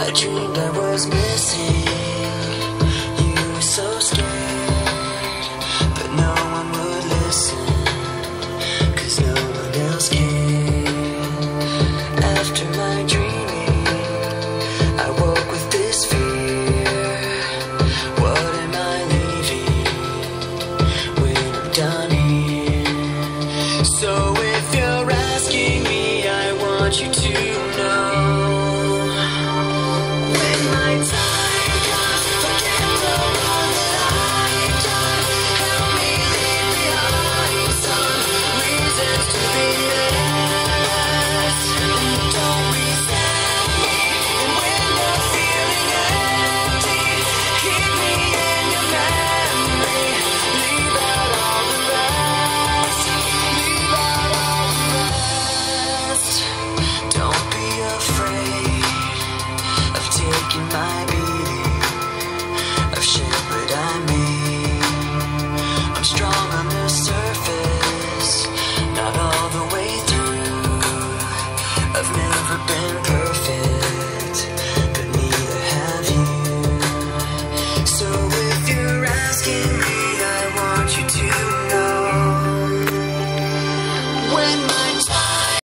I dreamed I was missing. You were so scared, but no one would listen, 'cause no one else cared. After my dreaming, I woke